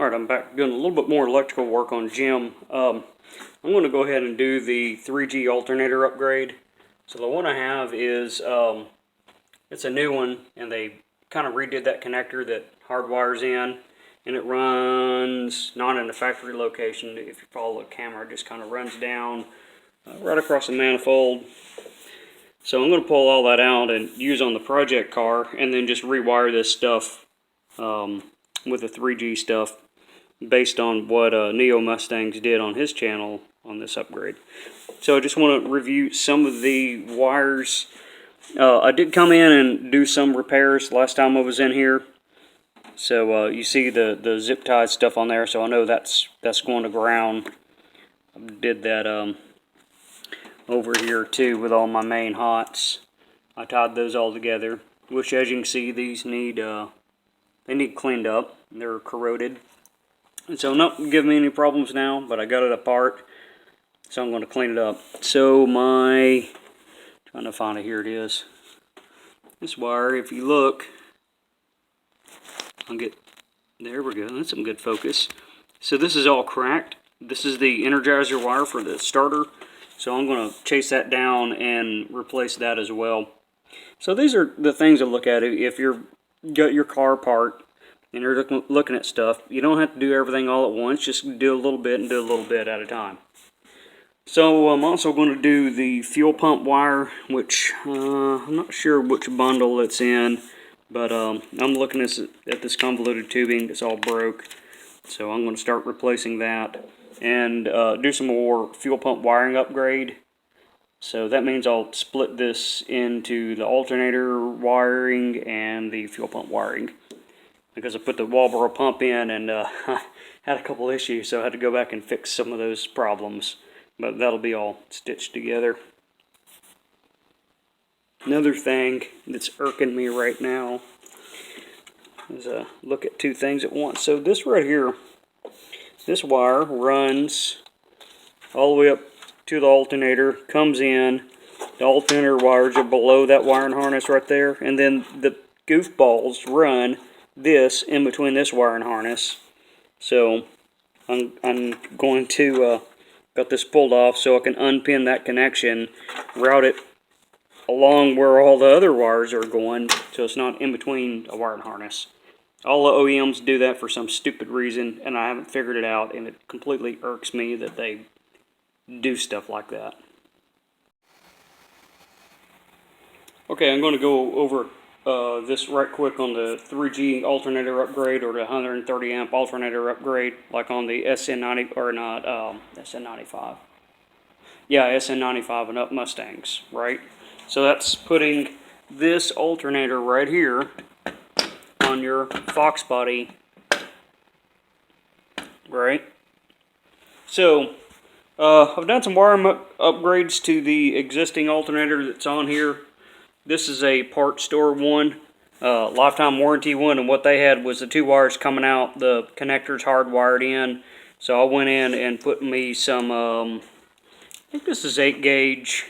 Alright, I'm back doing a little bit more electrical work on Jim. I'm going to go ahead and do the 3G alternator upgrade. So the one I have is, it's a new one, and they kind of redid that connector that hardwires in, and it runs not in the factory location. If you follow the camera, it just kind of runs down right across the manifold. So I'm going to pull all that out and use on the project car, and then just rewire this stuff with the 3G stuff based on what Neomustangs did on his channel on this upgrade. So I just want to review some of the wires. I did come in and do some repairs last time I was in here. So you see the zip tie stuff on there, so I know that's going to ground. I did that over here too with all my main hots. I tied those all together, which, as you can see, these need cleaned up. They're corroded, and so not giving me any problems now, but I got it apart, so I'm going to clean it up. So trying to find it, here it is. This wire, if you look, there we go, that's some good focus. So this is all cracked. This is the energizer wire for the starter, so I'm going to chase that down and replace that as well. So these are the things to look at if you're got your car apart and you're looking at stuff. You don't have to do everything all at once. Just do a little bit and do a little bit at a time. So I'm also going to do the fuel pump wire, which I'm not sure which bundle it's in, but I'm looking at this convoluted tubing that's all broke. So I'm going to start replacing that and do some more fuel pump wiring upgrade. So that means I'll split this into the alternator wiring and the fuel pump wiring, because I put the Walboro pump in and had a couple issues, so I had to go back and fix some of those problems. But that'll be all stitched together. Another thing that's irking me right now is look at two things at once. So this right here, this wire runs all the way up to the alternator, comes in, the alternator wires are below that wiring harness right there, and then the goofballs run this in between this wiring harness. So I'm going to got this pulled off so I can unpin that connection, route it along where all the other wires are going, so it's not in between a wiring harness. All the OEMs do that for some stupid reason, and I haven't figured it out, and it completely irks me that they do stuff like that. Okay, I'm going to go over this right quick on the 3G alternator upgrade, or the 130 amp alternator upgrade, like on the SN90, or not, SN95. Yeah, SN95 and up Mustangs, right? So that's putting this alternator right here on your Fox body, right? So I've done some wiring upgrades to the existing alternator that's on here. This is a part store one, lifetime warranty one, and what they had was the two wires coming out, the connectors hardwired in. So I went in and put me some, I think this is 8 gauge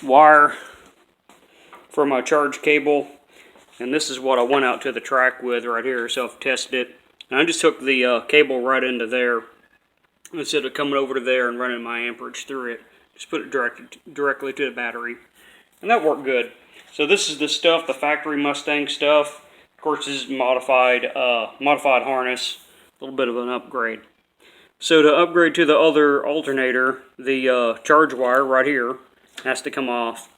wire for my charge cable, and this is what I went out to the track with right here. So I've tested it, and I just took the cable right into there instead of coming over to there and running my amperage through it. Just put it directly to the battery, and that worked good. So this is the stuff, the factory Mustang stuff. Of course, this is modified harness, a little bit of an upgrade. So to upgrade to the other alternator, the charge wire right here has to come off,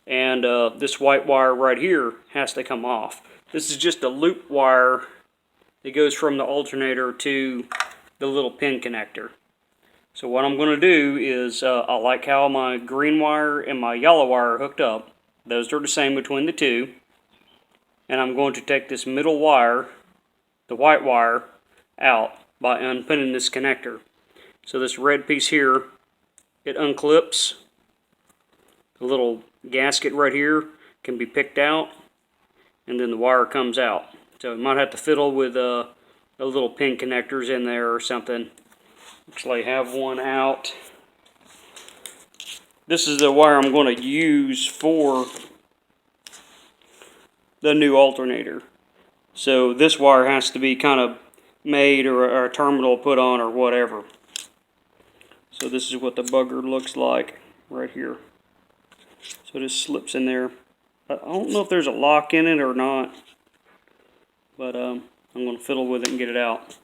and this white wire right here has to come off. This is just a loop wire that goes from the alternator to the little pin connector. So what I'm going to do is, I like how my green wire and my yellow wire are hooked up. Those are the same between the two. And I'm going to take this middle wire, the white wire, out by unpinning this connector. So this red piece here, it unclips. The little gasket right here can be picked out, and then the wire comes out. So you might have to fiddle with the little pin connectors in there or something. Actually, I have one out. This is the wire I'm going to use for the new alternator. So this wire has to be kind of made or a terminal put on or whatever. So this is what the bugger looks like right here. So this slips in there. I don't know if there's a lock in it or not, but I'm going to fiddle with it and get it out.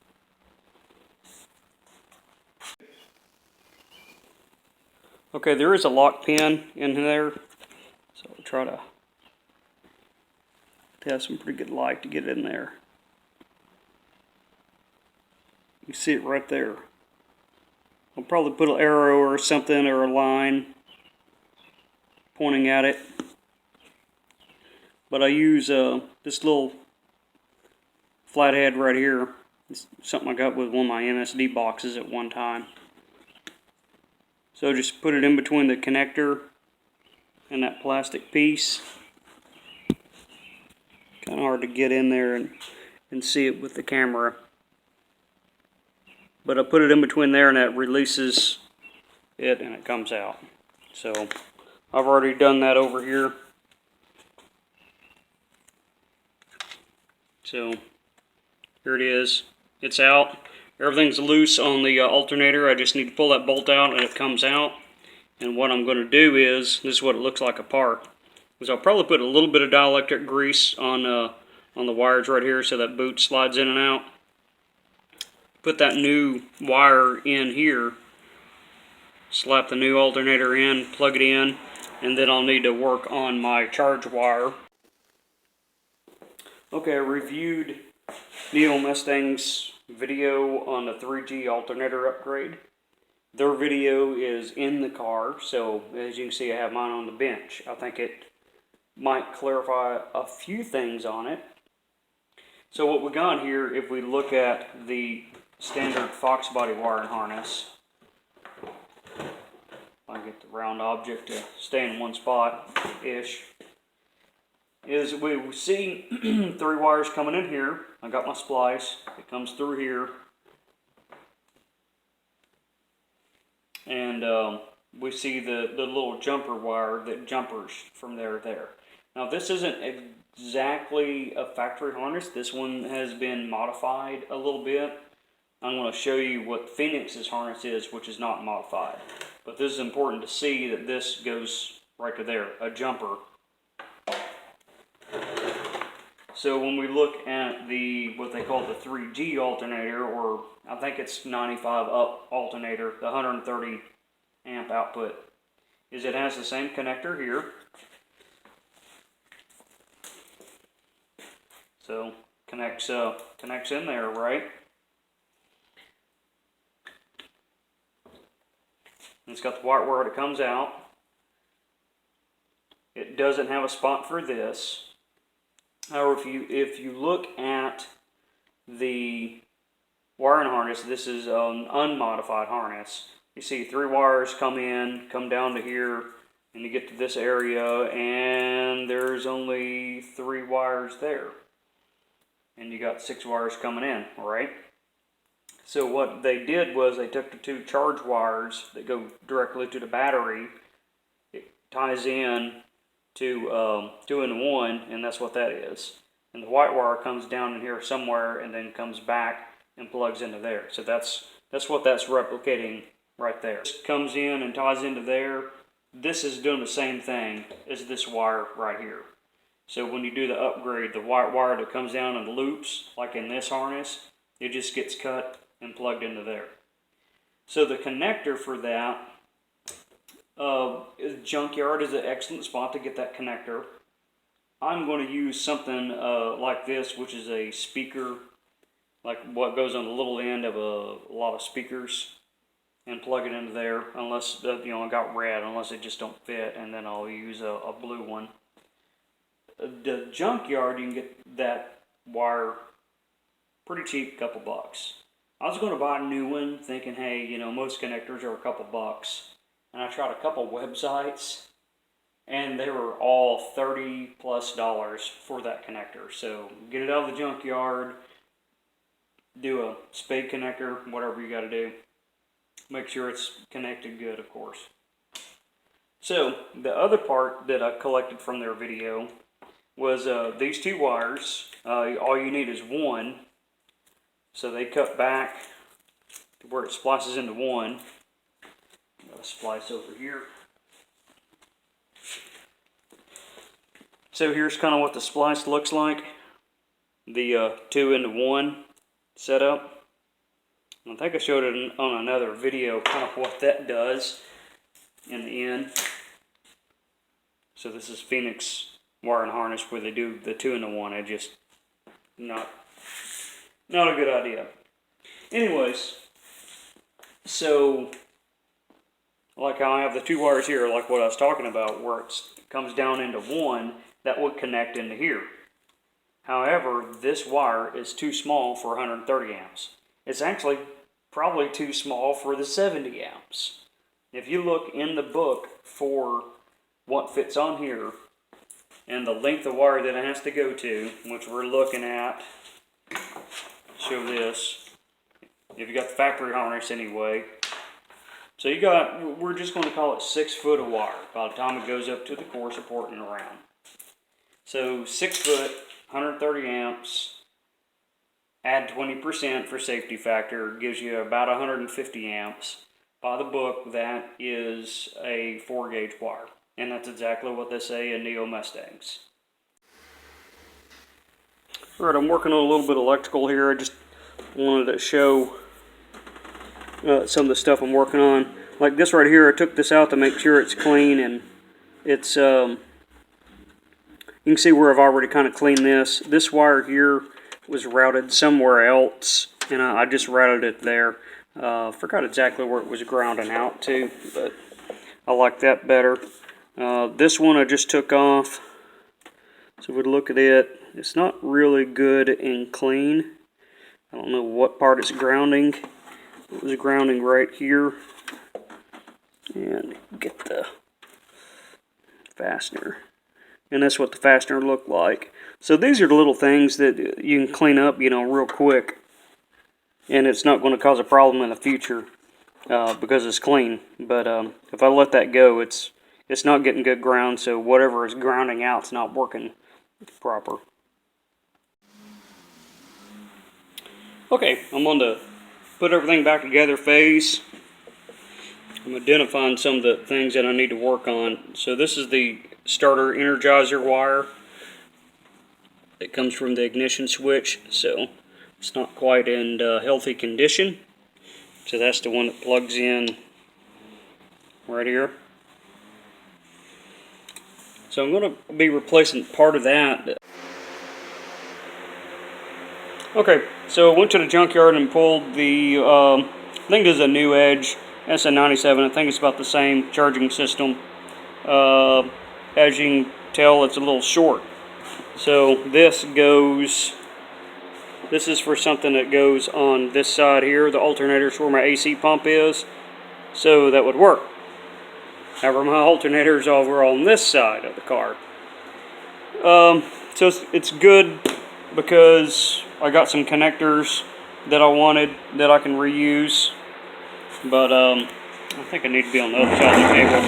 Okay, there is a lock pin in there, so I'll try to have some pretty good light to get it in there. You see it right there. I'll probably put an arrow or something or a line pointing at it. But I use this little flathead right here. It's something I got with one of my MSD boxes at one time. So just put it in between the connector and that plastic piece. Kind of hard to get in there and see it with the camera. But I put it in between there and that releases it and it comes out. So I've already done that over here. So here it is. It's out. Everything's loose on the alternator. I just need to pull that bolt out and it comes out. And what I'm going to do is, this is what it looks like apart, is I'll probably put a little bit of dielectric grease on the wires right here so that boot slides in and out. Put that new wire in here, slap the new alternator in, plug it in, and then I'll need to work on my charge wire. Okay, I reviewed Neomustangs video on the 3G alternator upgrade. Their video is in the car, so as you can see I have mine on the bench. I think it might clarify a few things on it. So what we got here, if we look at the standard Fox body wiring harness, if I can get the round object to stay in one spot-ish, is we see 3 wires coming in here. I got my splice, it comes through here, and we see the little jumper wire that jumpers from there to there. Now this isn't exactly a factory harness. This one has been modified a little bit. I'm going to show you what Phoenix's harness is, which is not modified. But this is important to see that this goes right to there, a jumper. So when we look at the what they call the 3G alternator, or I think it's 95 up alternator, the 130 amp output, is it has the same connector here. So connects in there, right? It's got the white wire that comes out. It doesn't have a spot for this. However, if you look at the wiring harness, this is an unmodified harness. You see 3 wires come in, come down to here, and you get to this area, and there's only 3 wires there. And you got 6 wires coming in, right? So what they did was they took the 2 charge wires that go directly to the battery. It ties in to 2-in-1, and that's what that is. And the white wire comes down in here somewhere and then comes back and plugs into there. So that's what that's replicating right there. This comes in and ties into there. This is doing the same thing as this wire right here. So when you do the upgrade, the white wire that comes down in loops, like in this harness, it just gets cut and plugged into there. So the connector for that, junkyard is an excellent spot to get that connector. I'm going to use something like this, which is a speaker, like what goes on the little end of a lot of speakers, and plug it into there, unless, I got red, unless it just don't fit, and then I'll use a blue one. The junkyard, you can get that wire pretty cheap, a couple bucks. I was going to buy a new one, thinking, hey, most connectors are a couple bucks. And I tried a couple websites, and they were all $30+ for that connector. So get it out of the junkyard, do a spade connector, whatever you got to do. Make sure it's connected good, of course. So the other part that I collected from their video was these 2 wires. All you need is one. So they cut back to where it splices into one. Got a splice over here. So here's kind of what the splice looks like. The 2 into 1 setup. I think I showed it on another video, kind of what that does in the end. So this is Phoenix wire and harness where they do the 2 into 1. It just not a good idea. Anyways, so like how I have the 2 wires here, like what I was talking about, where it comes down into 1, that would connect into here. However, this wire is too small for 130 amps. It's actually probably too small for the 70 amps. If you look in the book for what fits on here and the length of wire that it has to go to, which we're looking at, show this, if you got the factory harness anyway. So you got, we're just going to call it 6 foot of wire by the time it goes up to the core support and around. So 6 foot, 130 amps, add 20% for safety factor, gives you about 150 amps. By the book, that is a 4 gauge wire. And that's exactly what they say in Neomustangs. Alright, I'm working on a little bit of electrical here. I just wanted to show some of the stuff I'm working on. Like this right here, I took this out to make sure it's clean, and it's you can see where I've already kind of cleaned this. This wire here was routed somewhere else, and I just routed it there. Forgot exactly where it was grounding out to, but I like that better. This one I just took off. So if we look at it, it's not really good and clean. I don't know what part it's grounding. It was grounding right here. And get the fastener. And that's what the fastener looked like. So these are the little things that you can clean up, real quick. And it's not going to cause a problem in the future because it's clean. But if I let that go, it's not getting good ground, so whatever is grounding out is not working proper. Okay, I'm on to put everything back together phase. I'm identifying some of the things that I need to work on. So this is the starter energizer wire. It comes from the ignition switch, so it's not quite in healthy condition. So that's the one that plugs in right here. So I'm going to be replacing part of that. Okay, so I went to the junkyard and pulled the, I think this is a New Edge SN97. I think it's about the same charging system. As you can tell, it's a little short. So this is for something that goes on this side here. The alternator is where my AC pump is. So that would work. However, my alternator is over on this side of the car. So it's good because I got some connectors that I wanted that I can reuse. But I think I need to be on the other side of the table.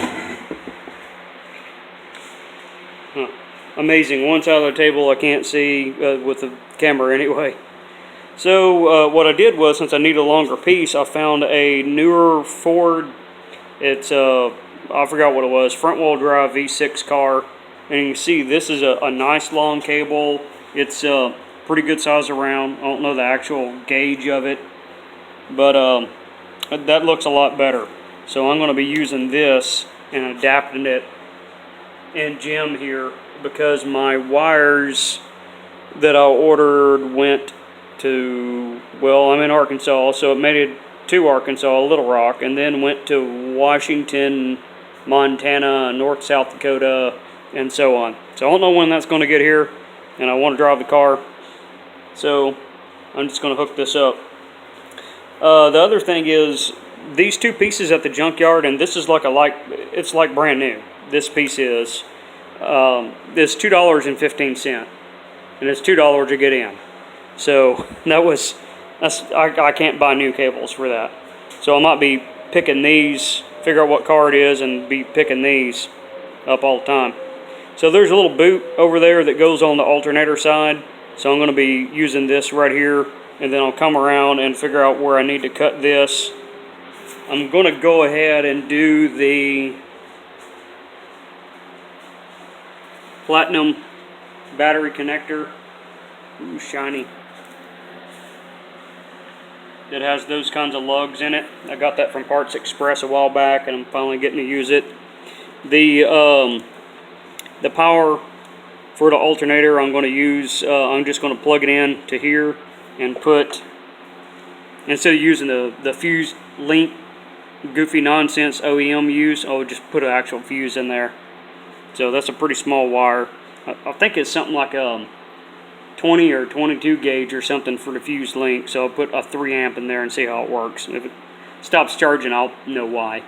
Huh. Amazing. One side of the table I can't see with the camera anyway. So what I did was, since I need a longer piece, I found a newer Ford. It's I forgot what it was, front wheel drive V6 car, and you can see this is a nice long cable. It's pretty good size around. I don't know the actual gauge of it, but that looks a lot better. So I'm going to be using this and adapting it in Jim here, because my wires that I ordered went to, well, I'm in Arkansas, so it made it to Arkansas, Little Rock, and then went to Washington, Montana, North South Dakota, and so on. So I don't know when that's going to get here, and I want to drive the car, so I'm just going to hook this up. The other thing is, these two pieces at the junkyard, and this is it's like brand new. This piece is this $2.15, and it's $2 to get in. So I can't buy new cables for that. So I might be picking these, figure out what car it is, and be picking these up all the time. So there's a little boot over there that goes on the alternator side. So I'm going to be using this right here and then I'll come around and figure out where I need to cut this. I'm going to go ahead and do the platinum battery connector. Ooh, shiny. It has those kinds of lugs in it. I got that from Parts Express a while back, and I'm finally getting to use it. The power for the alternator I'm going to use, I'm just going to plug it in to here and put, instead of using the fuse link goofy nonsense OEM use, I'll just put an actual fuse in there. So that's a pretty small wire. I think it's something like 20 or 22 gauge or something for the fuse link. So I'll put a 3 amp in there and see how it works. If it stops charging, I'll know why.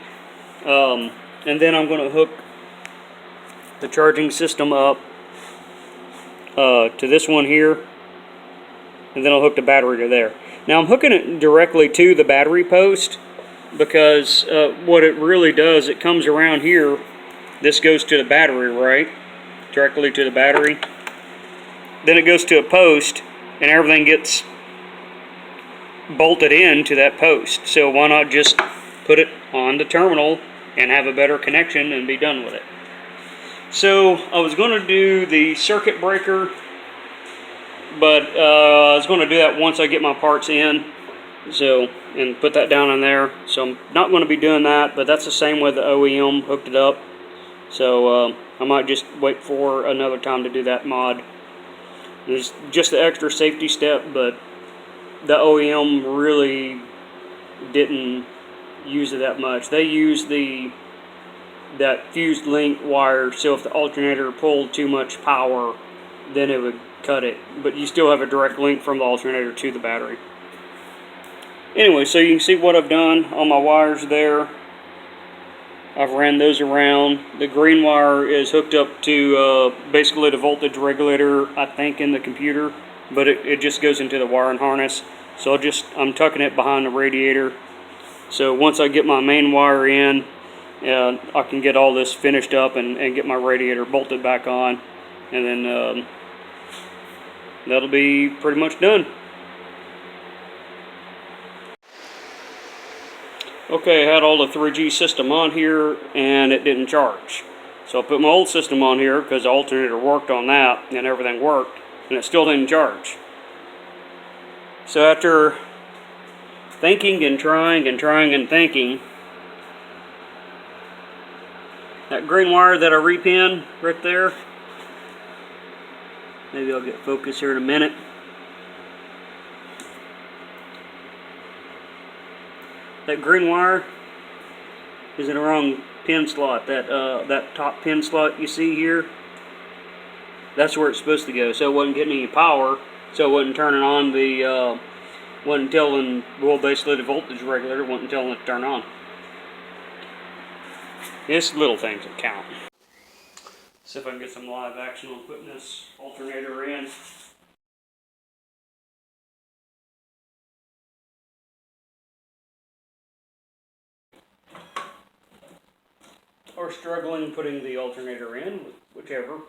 And then I'm going to hook the charging system up to this one here, and then I'll hook the battery to there. Now I'm hooking it directly to the battery post, because what it really does, it comes around here. This goes to the battery, right? Directly to the battery. Then it goes to a post, and everything gets bolted into that post. So why not just put it on the terminal and have a better connection and be done with it? So I was going to do the circuit breaker, but I was going to do that once I get my parts in. So, and put that down in there. So I'm not going to be doing that, but that's the same way the OEM hooked it up. So I might just wait for another time to do that mod. It's just an extra safety step, but the OEM really didn't use it that much. They used that fused link wire, so if the alternator pulled too much power, then it would cut it. But you still have a direct link from the alternator to the battery. Anyway, so you can see what I've done on my wires there. I've ran those around. The green wire is hooked up to basically the voltage regulator, I think, in the computer, but it just goes into the wiring harness. So I'm tucking it behind the radiator. So once I get my main wire in, I can get all this finished up and get my radiator bolted back on, and then that'll be pretty much done. Okay, I had all the 3G system on here, and it didn't charge. So I put my old system on here because the alternator worked on that, and everything worked, and it still didn't charge. So after thinking and trying and trying and thinking, that green wire that I repin right there, maybe I'll get focus here in a minute. That green wire is in the wrong pin slot. That top pin slot you see here, that's where it's supposed to go. So it wasn't getting any power, so it wasn't turning on the, wasn't telling, well, basically the voltage regulator wasn't telling it to turn on. It's little things that count. See if I can get some live action on putting this alternator in. Or struggling putting the alternator in, whichever.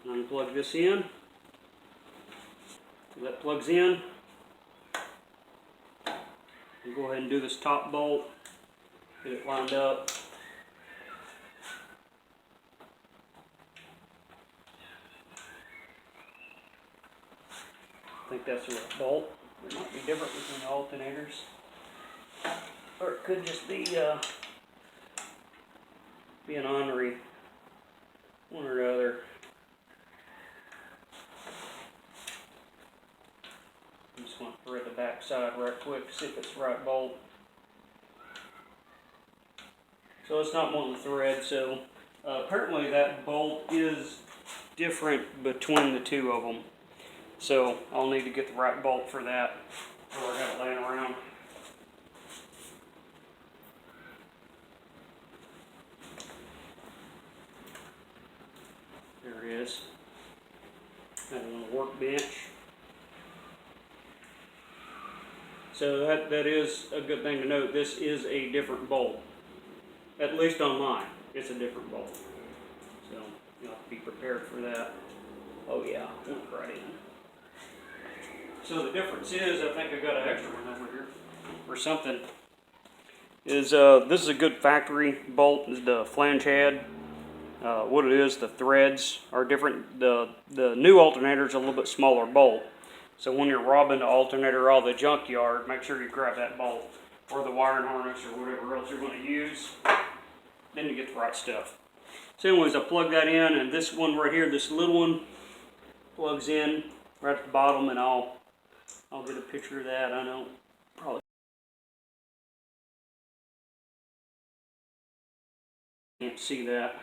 Unplug this in. So that plugs in. We'll go ahead and do this top bolt. Get it lined up. I think that's the right bolt. It might be different between the alternators. Or it could just be being ornery, one or the other. I'm just going to thread the back side right quick to see if it's the right bolt. So it's not wanting to thread, so apparently that bolt is different between the two of them. So I'll need to get the right bolt for that, or I have it laying around. There it is. And on the workbench. So that is a good thing to note. This is a different bolt. At least on mine, it's a different bolt. So you'll have to be prepared for that. Oh yeah, went right in. So the difference is, I think I got an extra one over here, or something, is this is a good factory bolt, is the flange head. What it is, the threads are different. The new alternator is a little bit smaller bolt. So when you're robbing the alternator out of the junkyard, make sure you grab that bolt, or the wiring harness, or whatever else you're going to use. Then you get the right stuff. So anyways, I plug that in, and this one right here, this little one, plugs in right at the bottom, and I'll get a picture of that. I know probably can't see that,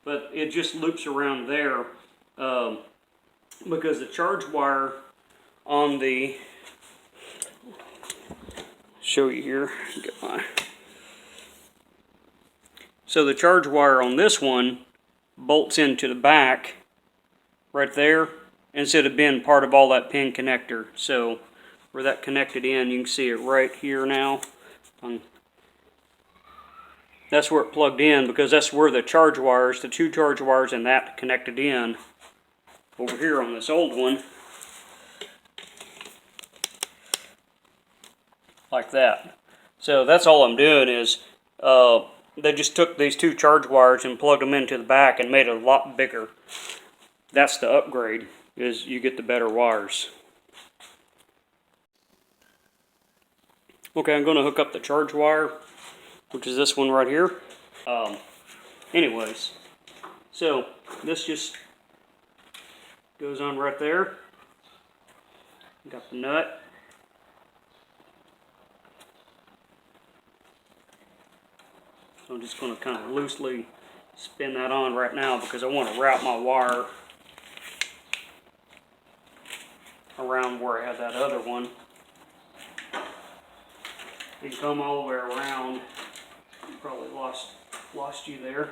but it just loops around there because the charge wire on the, show you here, get my, so the charge wire on this one bolts into the back right there instead of being part of all that pin connector. So where that connected in, you can see it right here now. That's where it plugged in, because that's where the charge wires, the two charge wires and that connected in. Over here on this old one, like that. So that's all I'm doing is they just took these two charge wires and plugged them into the back and made it a lot bigger. That's the upgrade, is you get the better wires. Okay, I'm going to hook up the charge wire, which is this one right here. Anyways, so this just goes on right there. Got the nut. So I'm just going to kind of loosely spin that on right now because I want to route my wire around where I had that other one. And come all the way around. Probably lost you there.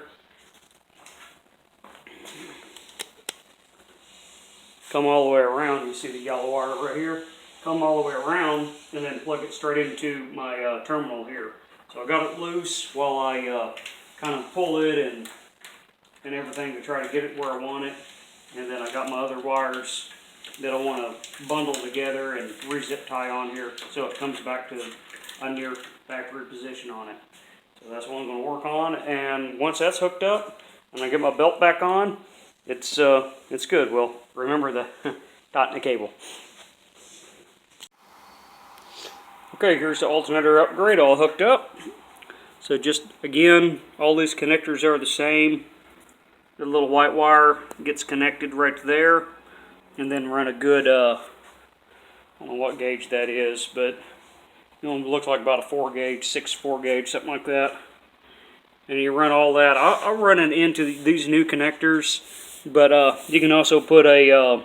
Come all the way around. You see the yellow wire right here. Come all the way around and then plug it straight into my terminal here. So I got it loose while I kind of pull it and everything to try to get it where I want it. And then I got my other wires that I want to bundle together and re-zip tie on here so it comes back to a near factory position on it. So that's what I'm going to work on, and once that's hooked up and I get my belt back on, it's good. Well, remember the dot in the cable. Okay, here's the alternator upgrade all hooked up. So just again, all these connectors are the same. The little white wire gets connected right there, and then run a good I don't know what gauge that is, but it looks like about a 4 gauge, 6/4 gauge, something like that. And you run all that. I'll run it into these new connectors, but you can also put a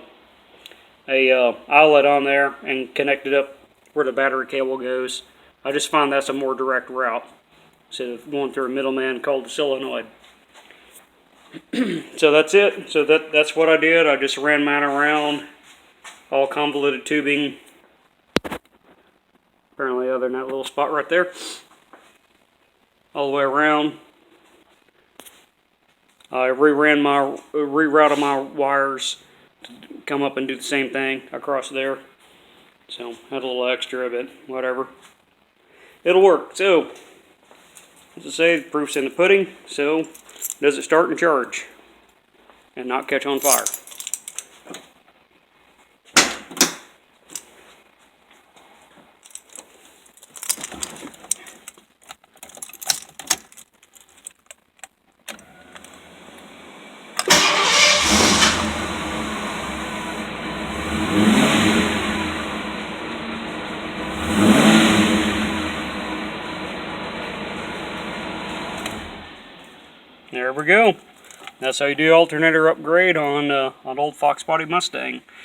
outlet on there and connect it up where the battery cable goes. I just find that's a more direct route instead of going through a middleman called a solenoid. So that's it. So that's what I did. I just ran mine around, all convoluted tubing. Apparently, other than that little spot right there, all the way around. I rerouted my wires to come up and do the same thing across there. So had a little extra of it, whatever. It'll work. So, as I say, the proof's in the pudding. So, does it start and charge and not catch on fire? There we go. That's how you do alternator upgrade on old Fox body Mustang.